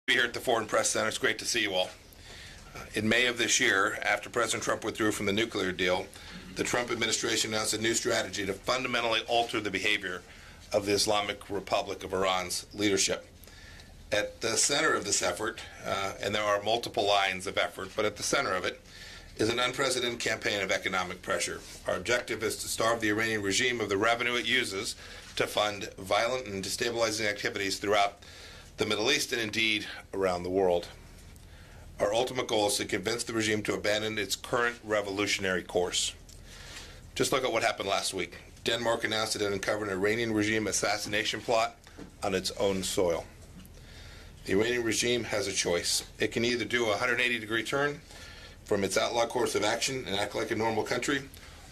Here at the Foreign Press Center. It's great to see you all. In May of this year, after President Trump withdrew from the nuclear deal, the Trump administration announced a new strategy to fundamentally alter the behavior of the Islamic Republic of Iran's leadership. At the center of this effort, and there are multiple lines of effort, but at the center of it is an unprecedented campaign of economic pressure. Our objective is to starve the Iranian regime of the revenue it uses to fund violent and destabilizing activities throughout the Middle East and indeed around the world. Our ultimate goal is to convince the regime to abandon its current revolutionary course. Just look at what happened last week. Denmark announced it had uncovered an Iranian regime assassination plot on its own soil. The Iranian regime has a choice. It can either do a 180-degree turn from its outlaw course of action and act like a normal country,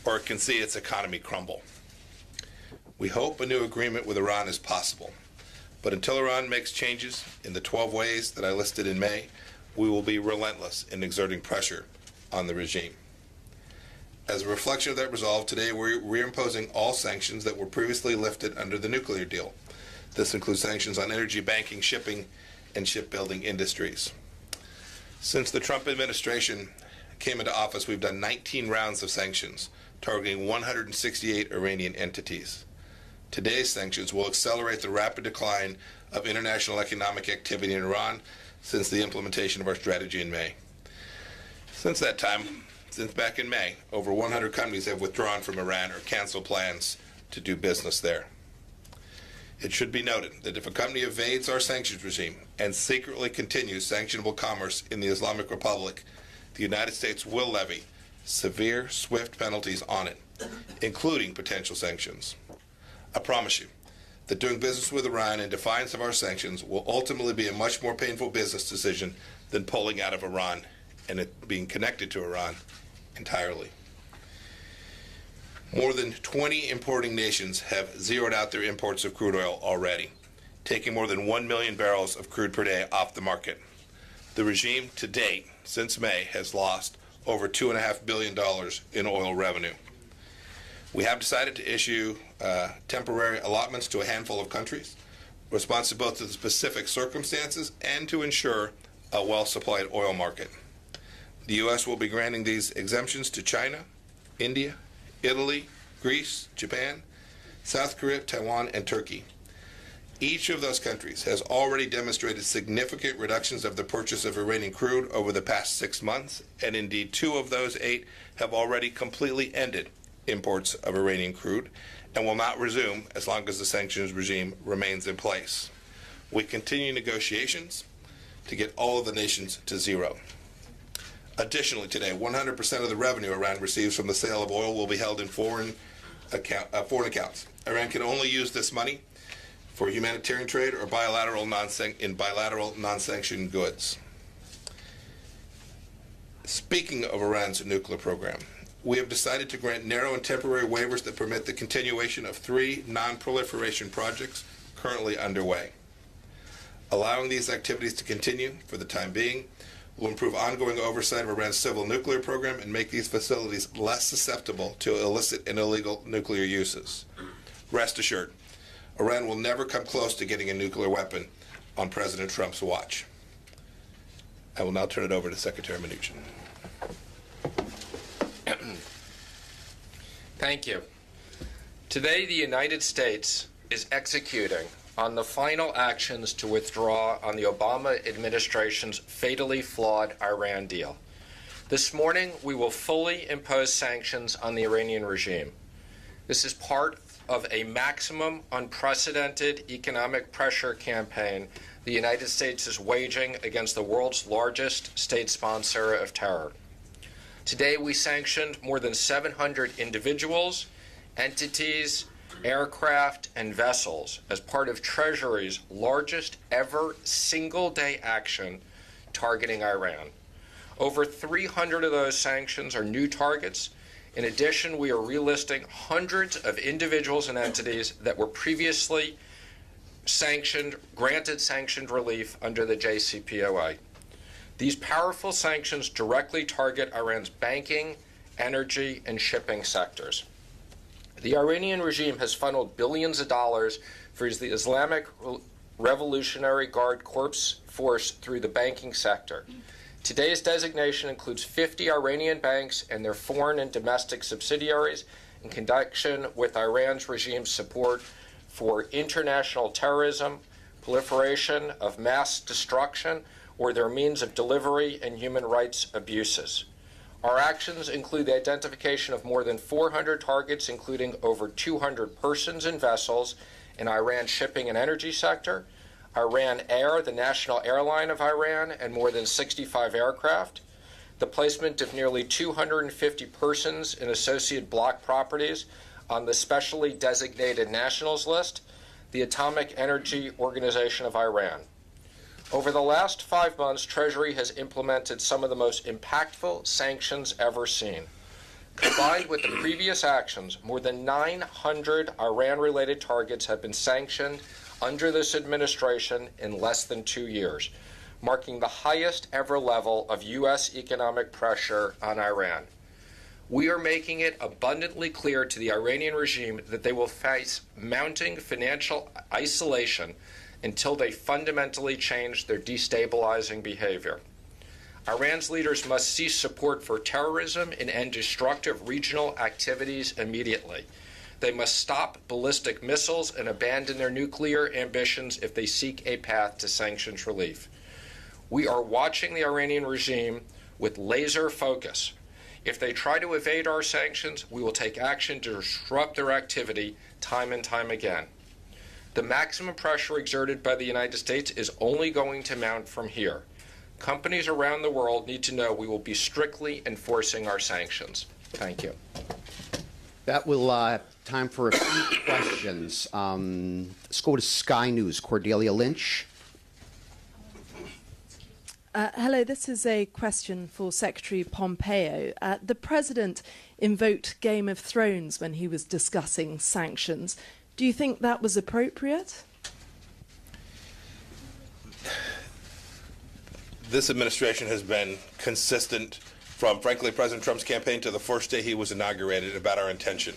or it can see its economy crumble. We hope a new agreement with Iran is possible. But until Iran makes changes in the 12 ways that I listed in May, we will be relentless in exerting pressure on the regime. As a reflection of that resolve, today we're reimposing all sanctions that were previously lifted under the nuclear deal. This includes sanctions on energy, banking, shipping, and shipbuilding industries. Since the Trump administration came into office, we've done 19 rounds of sanctions, targeting 168 Iranian entities. Today's sanctions will accelerate the rapid decline of international economic activity in Iran since the implementation of our strategy in May. Since that time, since back in May, over 100 companies have withdrawn from Iran or canceled plans to do business there. It should be noted that if a company evades our sanctions regime and secretly continues sanctionable commerce in the Islamic Republic, the United States will levy severe, swift penalties on it, including potential sanctions. I promise you that doing business with Iran in defiance of our sanctions will ultimately be a much more painful business decision than pulling out of Iran and it being connected to Iran entirely. More than 20 importing nations have zeroed out their imports of crude oil already, taking more than 1 million barrels of crude per day off the market. The regime to date, since May, has lost over $2.5 billion in oil revenue. We have decided to issue temporary allotments to a handful of countries, responsive both to the specific circumstances and to ensure a well-supplied oil market. The U.S. will be granting these exemptions to China, India, Italy, Greece, Japan, South Korea, Taiwan, and Turkey. Each of those countries has already demonstrated significant reductions of the purchase of Iranian crude over the past 6 months, and indeed 2 of those 8 have already completely ended imports of Iranian crude and will not resume as long as the sanctions regime remains in place. We continue negotiations to get all of the nations to zero. Additionally, today, 100% of the revenue Iran receives from the sale of oil will be held in foreign accounts. Iran can only use this money for humanitarian trade or bilateral non-sanctioned goods. Speaking of Iran's nuclear program, we have decided to grant narrow and temporary waivers that permit the continuation of 3 non-proliferation projects currently underway. Allowing these activities to continue for the time being will improve ongoing oversight of Iran's civil nuclear program and make these facilities less susceptible to illicit and illegal nuclear uses. Rest assured, Iran will never come close to getting a nuclear weapon on President Trump's watch. I will now turn it over to Secretary Mnuchin. Thank you. Today, the United States is executing on the final actions to withdraw on the Obama administration's fatally flawed Iran deal. This morning, we will fully impose sanctions on the Iranian regime. This is part of a maximum unprecedented economic pressure campaign the United States is waging against the world's largest state sponsor of terror. Today, we sanctioned more than 700 individuals, entities, aircraft, and vessels as part of Treasury's largest ever single-day action targeting Iran. Over 300 of those sanctions are new targets. In addition, we are relisting hundreds of individuals and entities that were previously granted sanctioned relief under the JCPOA. These powerful sanctions directly target Iran's banking, energy, and shipping sectors. The Iranian regime has funneled billions of dollars for the Islamic Revolutionary Guard Corps force through the banking sector. Today's designation includes 50 Iranian banks and their foreign and domestic subsidiaries in connection with Iran's regime's support for international terrorism, proliferation of mass destruction, or their means of delivery and human rights abuses. Our actions include the identification of more than 400 targets, including over 200 persons and vessels in Iran's shipping and energy sector, Iran Air, the national airline of Iran, and more than 65 aircraft, the placement of nearly 250 persons in associated block properties on the specially designated nationals list, the Atomic Energy Organization of Iran. Over the last 5 months, Treasury has implemented some of the most impactful sanctions ever seen. Combined with the previous actions, more than 900 Iran-related targets have been sanctioned under this administration in less than 2 years, marking the highest ever level of U.S. economic pressure on Iran. We are making it abundantly clear to the Iranian regime that they will face mounting financial isolation until they fundamentally change their destabilizing behavior. Iran's leaders must cease support for terrorism and end destructive regional activities immediately. They must stop ballistic missiles and abandon their nuclear ambitions if they seek a path to sanctions relief. We are watching the Iranian regime with laser focus. If they try to evade our sanctions, we will take action to disrupt their activity time and time again. The maximum pressure exerted by the United States is only going to mount from here. Companies around the world need to know we will be strictly enforcing our sanctions. Thank you. That will time for a few questions. Let's go to Sky News. Cordelia Lynch. Hello, this is a question for Secretary Pompeo. The President invoked Game of Thrones when he was discussing sanctions. Do you think that was appropriate? This administration has been consistent from, frankly, President Trump's campaign to the first day he was inaugurated about our intention.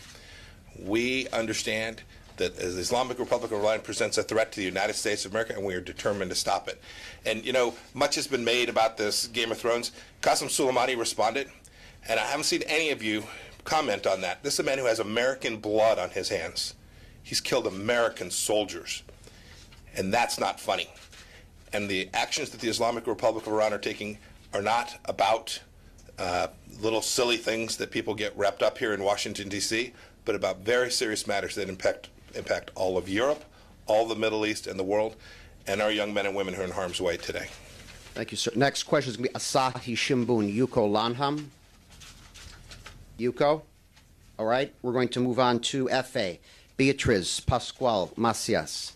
We understand that as the Islamic Republic of Iran presents a threat to the United States of America, and we are determined to stop it. And, you know, much has been made about this Game of Thrones. Qasem Soleimani responded, and I haven't seen any of you comment on that. This is a man who has American blood on his hands. He's killed American soldiers, and that's not funny. And the actions that the Islamic Republic of Iran are taking are not about little silly things that people get wrapped up here in Washington, D.C., but about very serious matters that impact all of Europe, all the Middle East, and the world, and our young men and women who are in harm's way today. Thank you, sir. Next question is going to be Asahi Shimbun, Yuko Lanham. Yuko? All right. We're going to move on to FA. Beatriz Pascual Macias.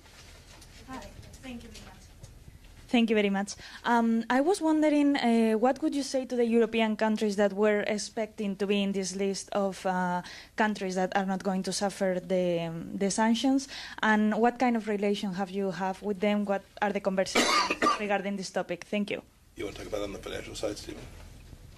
Hi, thank you very much. Thank you very much. I was wondering, what would you say to the European countries that were expecting to be in this list of countries that are not going to suffer the sanctions? And what kind of relation have you with them? What are the conversations regarding this topic? Thank you. You want to talk about it on the financial side, Stephen?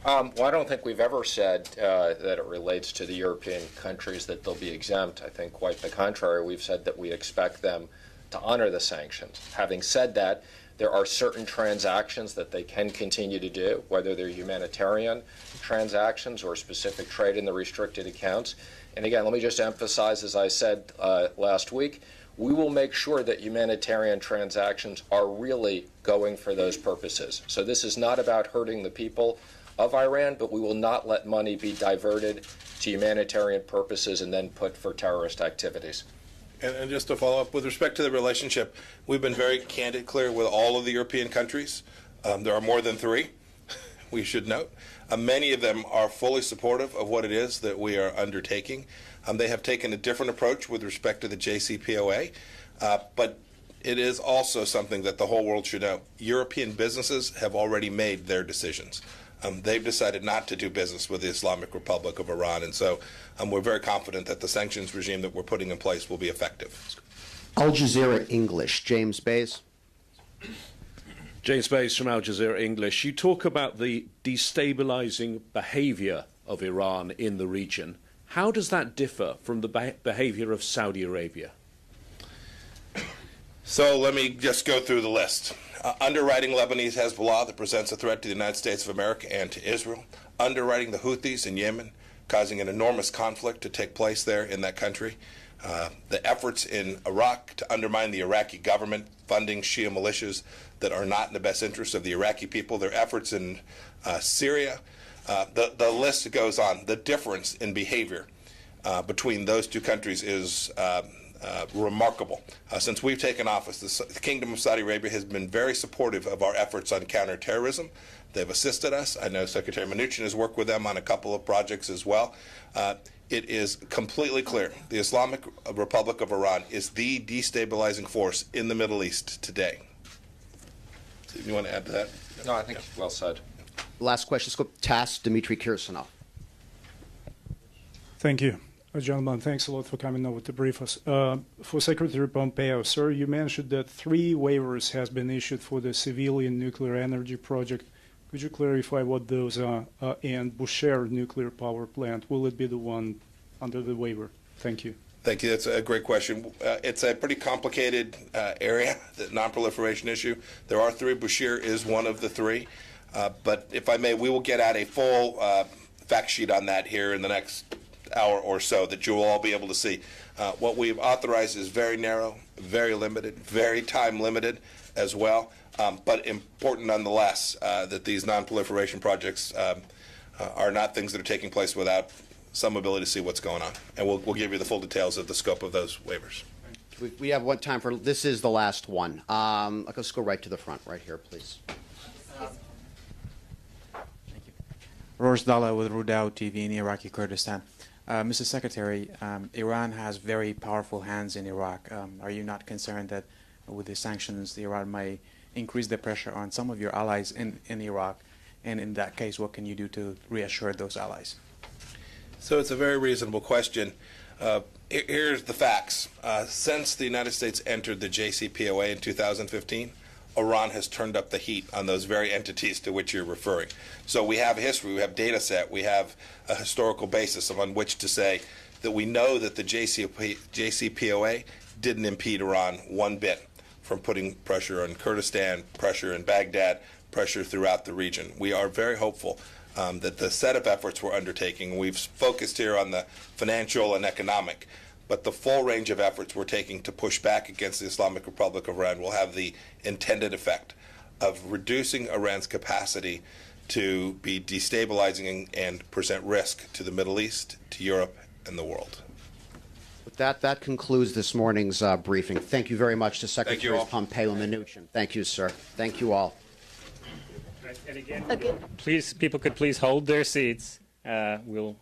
Well, I don't think we've ever said that it relates to the European countries that they'll be exempt. I think quite the contrary. We've said that we expect them to honor the sanctions. Having said that, there are certain transactions that they can continue to do, whether they're humanitarian transactions or specific trade in the restricted accounts. And again, let me just emphasize, as I said last week, we will make sure that humanitarian transactions are really going for those purposes. So this is not about hurting the people of Iran, but we will not let money be diverted to humanitarian purposes and then put for terrorist activities. And just to follow up, with respect to the relationship, we've been very candid, clear with all of the European countries. There are more than 3, we should note. Many of them are fully supportive of what it is that we are undertaking. They have taken a different approach with respect to the JCPOA, but it is also something that the whole world should know. European businesses have already made their decisions. They've decided not to do business with the Islamic Republic of Iran, and so we're very confident that the sanctions regime that we're putting in place will be effective. Al Jazeera English, James Bays. James Bays from Al Jazeera English. You talk about the destabilizing behavior of Iran in the region. How does that differ from the behavior of Saudi Arabia? So let me just go through the list. Underwriting Lebanese Hezbollah that presents a threat to the United States of America and to Israel. Underwriting the Houthis in Yemen, causing an enormous conflict to take place there in that country. The efforts in Iraq to undermine the Iraqi government, funding Shia militias that are not in the best interest of the Iraqi people. Their efforts in Syria. The list goes on. The difference in behavior between those two countries is remarkable. Since we've taken office, the Kingdom of Saudi Arabia has been very supportive of our efforts on counterterrorism. They've assisted us. I know Secretary Mnuchin has worked with them on a couple of projects as well. It is completely clear the Islamic Republic of Iran is the destabilizing force in the Middle East today. So you want to add to that? No, I think well said. Last question. Let's go TASS, Dmitry Kirsanov. Thank you. Gentlemen, thanks a lot for coming over to brief us. For Secretary Pompeo, sir, you mentioned that 3 waivers has been issued for the civilian nuclear energy project. Could you clarify what those are? And Bushehr nuclear power plant, will it be the one under the waiver? Thank you. Thank you. That's a great question. It's a pretty complicated area, the non-proliferation issue. There are 3. Bushehr is one of the 3. But if I may, we will get out a full fact sheet on that here in the next hour or so that you will all be able to see. What we've authorized is very narrow, very limited, very time limited as well, but important nonetheless that these non-proliferation projects are not things that are taking place without some ability to see what's going on. And we'll give you the full details of the scope of those waivers. We have one time for, this is the last one. Let's go right to the front, right here, please. Rosh Dalla with Rudao TV in Iraqi Kurdistan. Mr. Secretary, Iran has very powerful hands in Iraq. Are you not concerned that with the sanctions, Iran may increase the pressure on some of your allies in Iraq? And in that case, what can you do to reassure those allies? So it's a very reasonable question. Here's the facts. Since the United States entered the JCPOA in 2015, Iran has turned up the heat on those very entities to which you're referring. So we have history, we have data set, we have a historical basis on which to say that we know that the JCPOA didn't impede Iran one bit from putting pressure on Kurdistan, pressure in Baghdad, pressure throughout the region. We are very hopeful that the set of efforts we're undertaking, we've focused here on the financial and economic, but the full range of efforts we're taking to push back against the Islamic Republic of Iran will have the intended effect of reducing Iran's capacity to be destabilizing and present risk to the Middle East, to Europe, and the world. With that, that concludes this morning's briefing. Thank you very much to Secretaries Pompeo and Mnuchin. Thank you, sir. Thank you all. And again, please, people could please hold their seats. We'll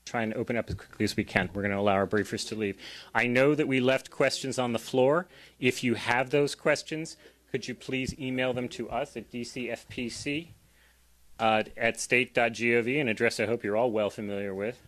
try and open up as quickly as we can. We're going to allow our briefers to leave. I know that we left questions on the floor. If you have those questions, could you please email them to us at dcfpc at state.gov, an address I hope you're all well familiar with.